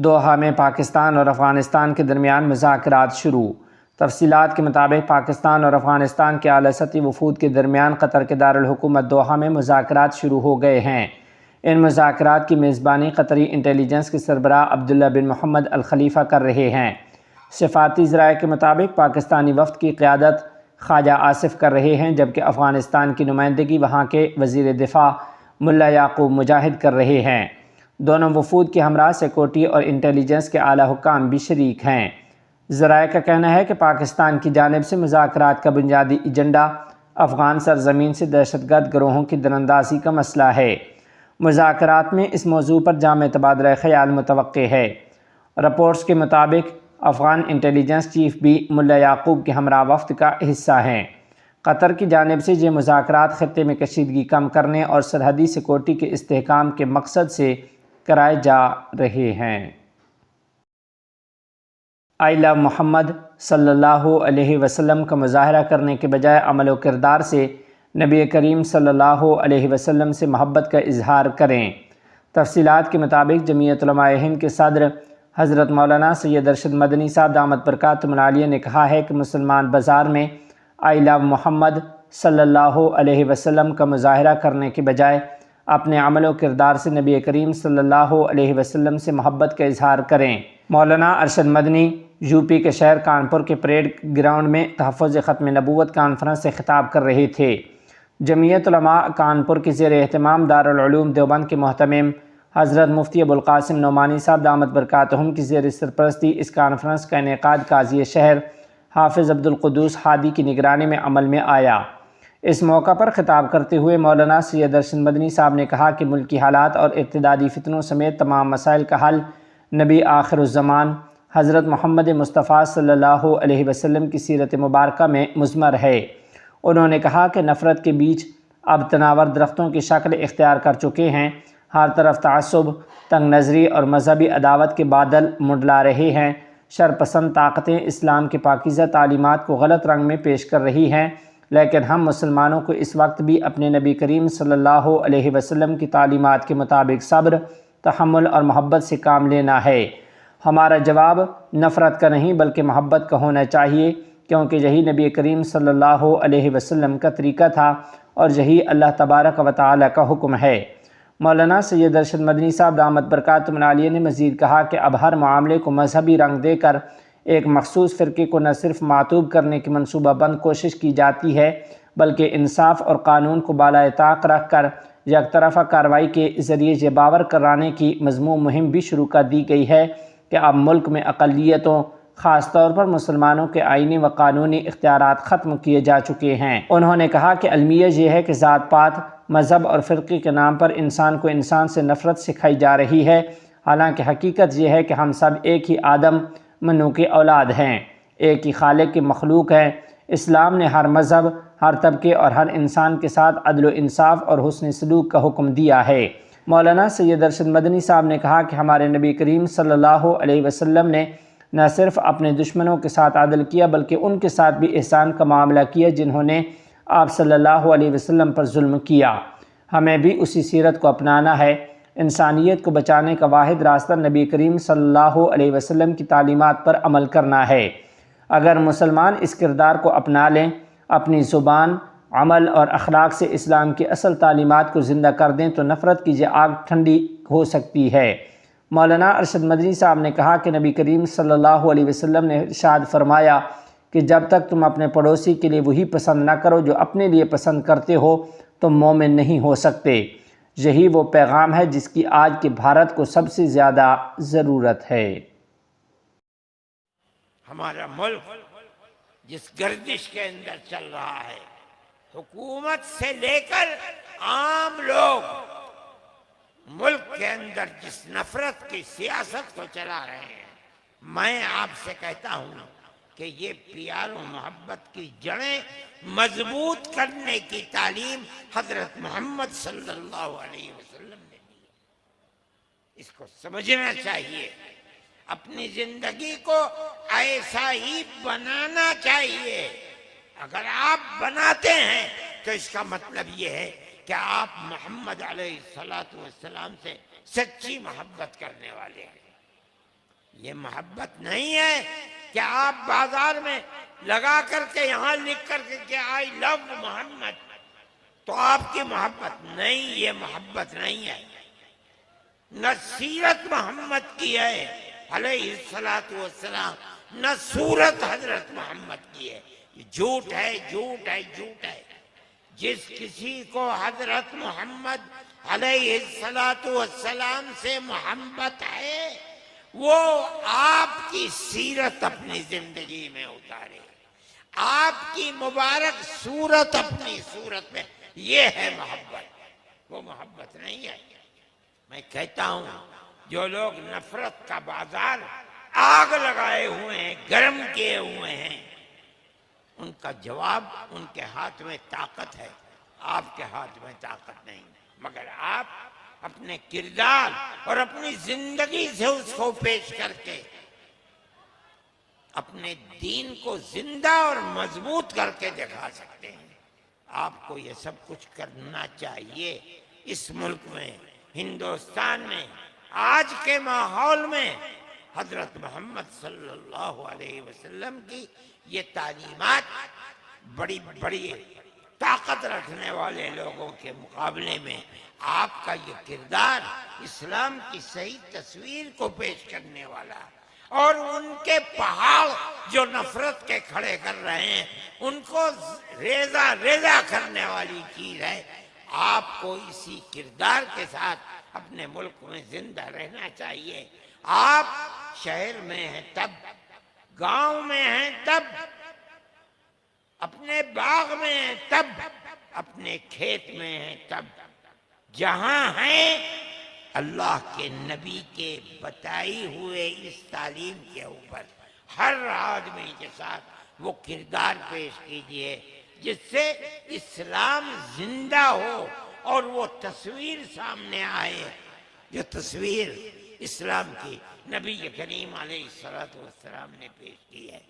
दोहा में पाकिस्तान और अफ़गानिस्तान के दरमियान मुज़ाकरात शुरू। तफसीलात के मुताबिक पाकिस्तान और अफ़गानिस्तान के आला सतही वफूद के दरमियान कतर के दारुल हुकूमत दोहा में मुज़ाकरात शुरू हो गए हैं। इन मुज़ाकरात की मेज़बानी कतरी इंटेलिजेंस के सरबराह अब्दुल्ला बिन मोहम्मद अल खलीफा कर रहे हैं। सफ़ाती ज़राए के मुताबिक पाकिस्तानी वफ़द की क़यादत ख्वाजा आसिफ कर रहे हैं, जबकि अफ़गानिस्तान की नुमाइंदगी वहाँ के वज़ीर दिफ़ा मुल्ला याकूब मुजाहिद कर रहे हैं। दोनों वफूद के हमरा सिक्योरिटी और इंटेलिजेंस के आला हुक्काम भी शरीक हैं। ज़राए का कहना है कि पाकिस्तान की जानिब से मुज़ाकरात का बुनियादी एजेंडा अफ़गान सरजमीन से दहशतगर्द गिरोहों की दरअंदाज़ी का मसला है। मुज़ाकरात में इस मौजू पर जामे तबादला ख़याल मुतवक्के है। रिपोर्ट्स के मुताबिक अफ़गान इंटेलिजेंस चीफ भी मुल्ला याकूब के हमरा वफ़द का हिस्सा हैं। कतर की जानिब से ये मुज़ाकरात ख़ित्ते में कशीदगी कम करने और सरहदी सिक्योरिटी के इस्तेहकाम के मकसद से कराए जा रहे हैं। आई लव मोहम्मद सल्लल्लाहु अलैहि वसल्लम का मुज़ाहरा करने के बजाय अमल व किरदार से नबी करीम सल्लल्लाहु अलैहि वसल्लम से मोहब्बत का इजहार करें। तफसीलात के मुताबिक जमीयत उलमाए हिंद के सदर हज़रत मौलाना सैयद अरशद मदनी साहब दामत बरकातुहुम आलिया ने कहा है कि मुसलमान बाज़ार में आई लव मोहम्मद सल्लल्लाहु अलैहि वसल्लम का मुज़ाहरा करने के बजाय अपने अमल व किरदार से नबी करीम सल्लल्लाहु अलैहि वसल्लम से मोहब्बत का इजहार करें। मौलाना अरशद मदनी यूपी के शहर कानपुर के परेड ग्राउंड में तहफ़्फ़ुज़ ख़त्म नबूवत कॉन्फ्रेंस से खिताब कर रहे थे। जमीयत उलमा कानपुर की ज़ेर एहतमाम दारुल उलूम देवबंद के मोहतमिम हज़रत मुफ्ती अबुल क़ासिम नोमानी साहब दामत बरकातुहुम की ज़ेर सरपरस्ती इस कॉन्फ्रेंस का इनेकाद काज़ी शहर हाफिज़ अब्दुल क़ुद्दूस हादी की निगरानी में अमल में आया। इस मौका पर ख़िताब करते हुए मौलाना सैयद अरशद मदनी साहब ने कहा कि मुल्की हालात और इर्तिदादी फितनों समेत तमाम मसाइल का हल नबी आखिरुज़्ज़मान हज़रत मोहम्मद मुस्तफ़ा सल्लल्लाहु अलैहि वसल्लम की सीरत मुबारक में मुज़मर है। उन्होंने कहा कि नफ़रत के बीज अब तनावर दरख्तों की शक्ल इख्तियार कर चुके हैं। हर तरफ तअस्सुब, तंग नज़री और मजहबी अदावत के बादल मुंडला रहे हैं। शरपसंद ताकतें इस्लाम के पाकीज़ा तालीमात को गलत रंग में पेश कर रही हैं, लेकिन हम मुसलमानों को इस वक्त भी अपने नबी करीम सल्लल्लाहु अलैहि वसल्लम की तालीमात के मुताबिक सब्र, तहम्मुल और मोहब्बत से काम लेना है। हमारा जवाब नफ़रत का नहीं बल्कि मोहब्बत का होना चाहिए, क्योंकि यही नबी करीम सल्लल्लाहु अलैहि वसल्लम का तरीक़ा था और यही अल्लाह तबारक व तआला का हुक्म है। मौलाना सैयद अरशद मदनी साहब दामत बरकातुहुम आलिया ने मज़ीद कहा कि अब हर मामले को मजहबी रंग देकर एक मखसूस फ़िरक़े को न सिर्फ मातूब करने की मनसूबाबंद कोशिश की जाती है, बल्कि इंसाफ और क़ानून को बालाए ताक़ रख कर एक तरफ़ा कार्रवाई के ज़रिए ये बावर कराने की मज़मूम मुहिम भी शुरू कर दी गई है कि अब मुल्क में अक़लियतों, ख़ास तौर पर मुसलमानों के आइनी व क़ानूनी इख्तियारात ख़त्म किए जा चुके हैं। उन्होंने कहा कि अलमिया ये है कि ज़ात पात, मज़हब और फ़िरक़े के नाम पर इंसान को इंसान से नफ़रत सिखाई जा रही है, हालांकि हकीकत यह है कि हम सब एक ही आदम मन्नू के औलाद हैं, एक ही खालिक के मखलूक हैं। इस्लाम ने हर मज़हब, हर तबके और हर इंसान के साथ अदल व इंसाफ और हुस्न सलूक का हुक्म दिया है। मौलाना सैयद अरशद मदनी साहब ने कहा कि हमारे नबी करीम सल्लल्लाहु अलैहि वसल्लम ने न सिर्फ अपने दुश्मनों के साथ अदल किया बल्कि उनके साथ भी एहसान का मामला किया जिन्होंने आप सल्लल्लाहु अलैहि वसल्लम पर जुल्म किया। हमें भी उसी सीरत को अपनाना है। इंसानियत को बचाने का वाहिद रास्ता नबी करीम सल्लल्लाहु अलैहि वसल्लम की तालीमात पर अमल करना है। अगर मुसलमान इस किरदार को अपना लें, अपनी ज़ुबान, अमल और अखलाक से इस्लाम की असल तालीमात को ज़िंदा कर दें, तो नफ़रत की ये आग ठंडी हो सकती है। मौलाना अरशद मदनी साहब ने कहा कि नबी करीम सल्लल्लाहु अलैहि वसल्लम ने इरशाद फरमाया कि जब तक तुम अपने पड़ोसी के लिए वही पसंद न करो जो अपने लिए पसंद करते हो, तुम मोमिन नहीं हो सकते। यही वो पैगाम है जिसकी आज के भारत को सबसे ज़्यादा ज़रूरत है। हमारा मुल्क जिस गर्दिश के अंदर चल रहा है, हुकूमत से लेकर आम लोग मुल्क के अंदर जिस नफरत की सियासत को चला रहे हैं, मैं आपसे कहता हूं कि ये प्यार और मोहब्बत की जड़ें मजबूत करने की तालीम हजरत मोहम्मद सल्लल्लाहु अलैहि वसल्लम ने दी। इसको समझना चाहिए, अपनी जिंदगी को ऐसा ही बनाना चाहिए। अगर आप बनाते हैं तो इसका मतलब ये है कि आप मोहम्मद अलैहिस्सलातु वस्सलाम से सच्ची मोहब्बत करने वाले हैं। ये मोहब्बत नहीं है कि आप बाजार में लगा करके यहां लिख करके कि आई लव मोहम्मद, तो आपकी मोहब्बत नहीं, ये मोहब्बत नहीं है। न सीरत मोहम्मद की है अलैहिस्सलातु वस्सलाम, न सूरत हजरत मोहम्मद की है। ये झूठ है, झूठ है, झूठ है। जिस किसी को हजरत मोहम्मद अलैहिस्सलातु वस्सलाम से मोहब्बत है, वो आपकी सीरत अपनी जिंदगी में उतारे, आपकी मुबारक सूरत अपनी सूरत में। ये है मोहब्बत, वो मोहब्बत नहीं है। मैं कहता हूं जो लोग नफरत का बाजार आग लगाए हुए हैं, गर्म किए हुए हैं, उनका जवाब उनके हाथ में ताकत है, आपके हाथ में ताकत नहीं। मगर आप अपने किरदार और अपनी जिंदगी से उसको पेश करके अपने दीन को जिंदा और मजबूत करके दिखा सकते हैं। आपको ये सब कुछ करना चाहिए। इस मुल्क में, हिंदुस्तान में, आज के माहौल में हजरत मोहम्मद सल्लल्लाहु अलैहि वसल्लम की ये तालीमात बड़ी बड़ी ताकत रखने वाले लोगों के मुकाबले में आपका ये किरदार इस्लाम की सही तस्वीर को पेश करने वाला, और उनके पहाड़ जो नफरत के खड़े कर रहे हैं उनको रेजा रेजा करने वाली चीज है। आपको इसी किरदार के साथ अपने मुल्क में जिंदा रहना चाहिए। आप शहर में हैं तब, गांव में हैं तब, अपने बाग में हैं तब, अपने खेत में हैं तब, जहां हैं अल्लाह के नबी के बताई हुए इस तालीम के ऊपर हर आदमी के साथ वो किरदार पेश कीजिए जिससे इस्लाम जिंदा हो और वो तस्वीर सामने आए जो तस्वीर इस्लाम की नबी करीम अलैहिस्सलातु वस्सलाम ने पेश की है।